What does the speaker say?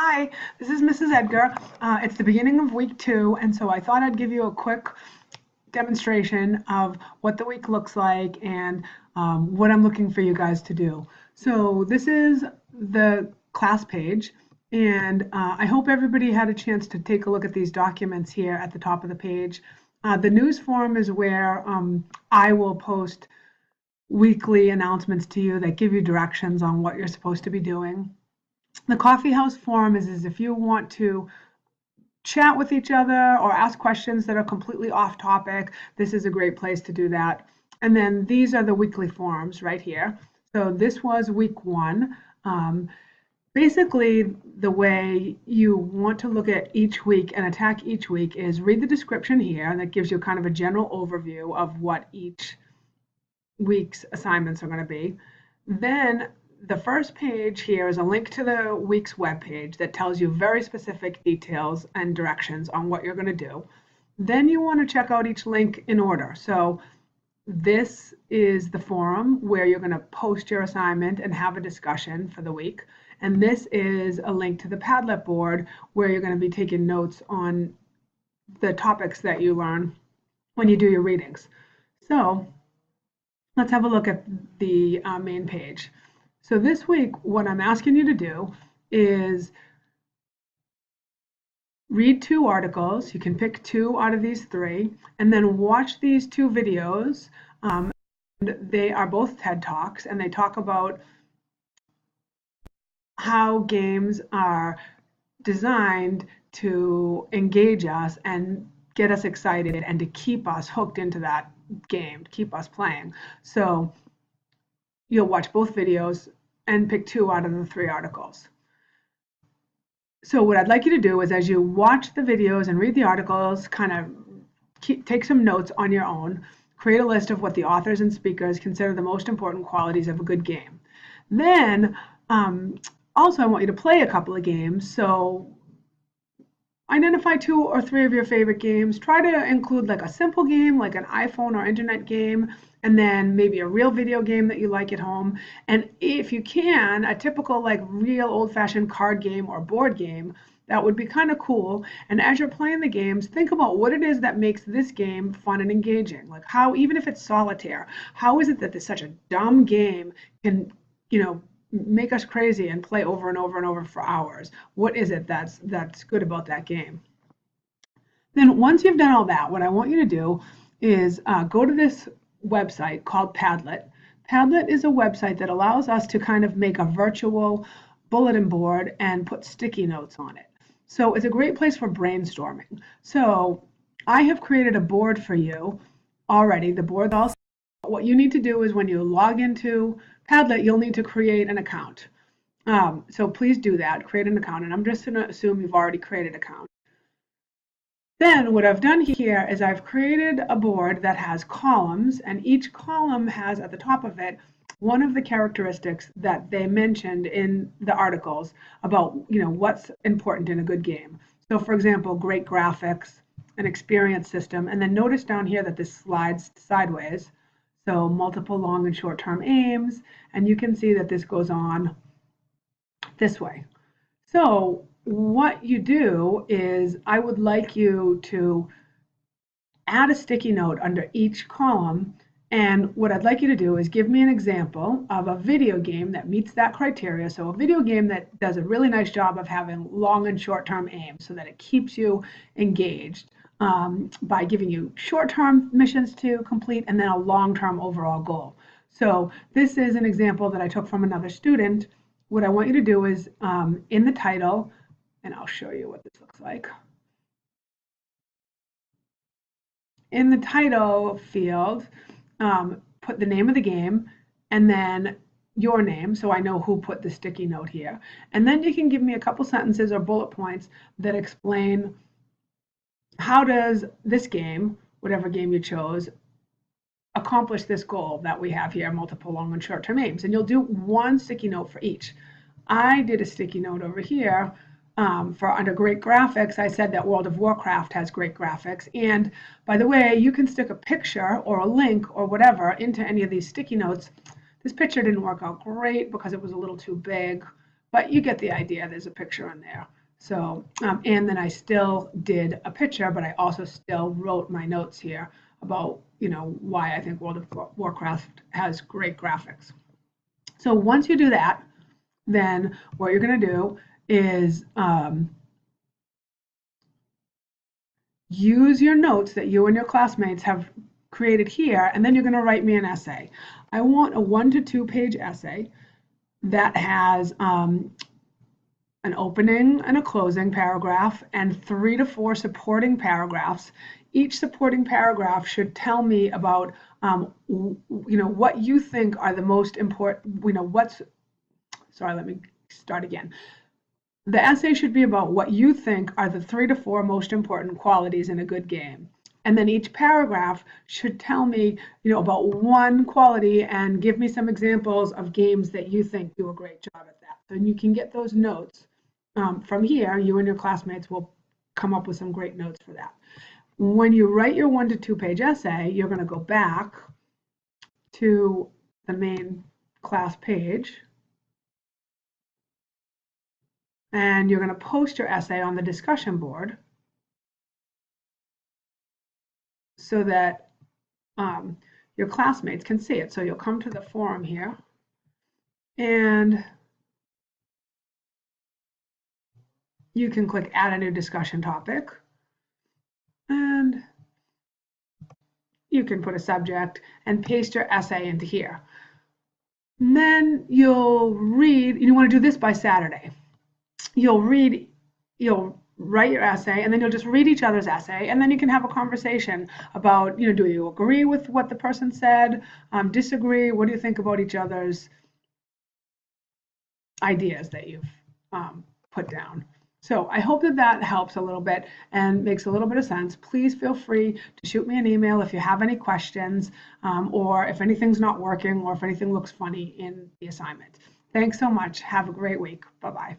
Hi, this is Mrs. Edgar. It's the beginning of week 2, and so I thought I'd give you a quick demonstration of what the week looks like and what I'm looking for you guys to do. So this is the class page, and I hope everybody had a chance to take a look at these documents here at the top of the page. The news forum is where I will post weekly announcements to you that give you directions on what you're supposed to be doing. The coffee house forum is if you want to chat with each other or ask questions that are completely off topic, this is a great place to do that. And then these are the weekly forums right here. So this was week 1. Basically, the way you want to look at each week and attack each week is read the description here, and that gives you kind of a general overview of what each week's assignments are going to be. Then the first page here is a link to the week's web page that tells you very specific details and directions on what you're going to do. Then you want to check out each link in order. So this is the forum where you're going to post your assignment and have a discussion for the week. And this is a link to the Padlet board where you're going to be taking notes on the topics that you learn when you do your readings. So let's have a look at the main page. So this week, what I'm asking you to do is read 2 articles. You can pick 2 out of these 3, and then watch these 2 videos. They are both TED Talks, and they talk about how games are designed to engage us and get us excited and to keep us hooked into that game, to keep us playing. So you'll watch both videos and pick 2 out of the 3 articles. So what I'd like you to do is, as you watch the videos and read the articles, kind of take some notes on your own, create a list of what the authors and speakers consider the most important qualities of a good game. Then also I want you to play a couple of games. So identify 2 or 3 of your favorite games. Try to include like a simple game, like an iPhone or internet game, and then maybe a real video game that you like at home. And if you can, a typical like real old-fashioned card game or board game, that would be kind of cool. And as you're playing the games, think about what it is that makes this game fun and engaging. Like how, even if it's solitaire, how is it that this such a dumb game can, make us crazy and play over and over and over for hours? What is it that's good about that game? Then once you've done all that, what I want you to do is go to this website called Padlet. Padlet is a website that allows us to kind of make a virtual bulletin board and put sticky notes on it. So it's a great place for brainstorming. So I have created a board for you already. The board's all set. What you need to do is when you log into Padlet, you'll need to create an account. So please do that, create an account, and I'm just going to assume you've already created an account. Then what I've done here is I've created a board that has columns, and each column has at the top of it one of the characteristics that they mentioned in the articles about what's important in a good game. So for example, great graphics, an experience system, and then notice down here that this slides sideways. So multiple long and short-term aims, and you can see that this goes on this way. So what you do is I would like you to add a sticky note under each column, and what I'd like you to do is give me an example of a video game that meets that criteria. So a video game that does a really nice job of having long and short-term aims so that it keeps you engaged. By giving you short-term missions to complete and then a long-term overall goal. So this is an example that I took from another student. What I want you to do is in the title, and I'll show you what this looks like. In the title field, put the name of the game and then your name, so I know who put the sticky note here. And then you can give me a couple sentences or bullet points that explain how does this game, whatever game you chose, accomplish this goal that we have here, multiple long and short-term aims? And you'll do one sticky note for each. I did a sticky note over here for under great graphics. I said that World of Warcraft has great graphics. And by the way, you can stick a picture or a link or whatever into any of these sticky notes. This picture didn't work out great because it was a little too big. but you get the idea. There's a picture in there. So, and then I still did a picture, but I also still wrote my notes here about, why I think World of Warcraft has great graphics. So once you do that, then what you're going to do is use your notes that you and your classmates have created here, and then you're going to write me an essay. I want a 1 to 2 page essay that has an opening and a closing paragraph and 3 to 4 supporting paragraphs. Each supporting paragraph should tell me about what you think are the most important, sorry, let me start again. The essay should be about what you think are the 3 to 4 most important qualities in a good game. And then each paragraph should tell me, about one quality and give me some examples of games that you think do a great job at that. And you can get those notes from here. You and your classmates will come up with some great notes for that. When you write your 1 to 2 page essay, you're going to go back to the main class page, and you're going to post your essay on the discussion board so that your classmates can see it. So you'll come to the forum here, and you can click add a new discussion topic, and you can put a subject and paste your essay into here. And then you'll read, you want to do this by Saturday. You'll write your essay, and then you'll just read each other's essay, and then you can have a conversation about, do you agree with what the person said, disagree, what do you think about each other's ideas that you've put down. So I hope that helps a little bit and makes a little bit of sense. Please feel free to shoot me an email if you have any questions, or if anything's not working, or if anything looks funny in the assignment. Thanks so much. Have a great week. Bye-bye.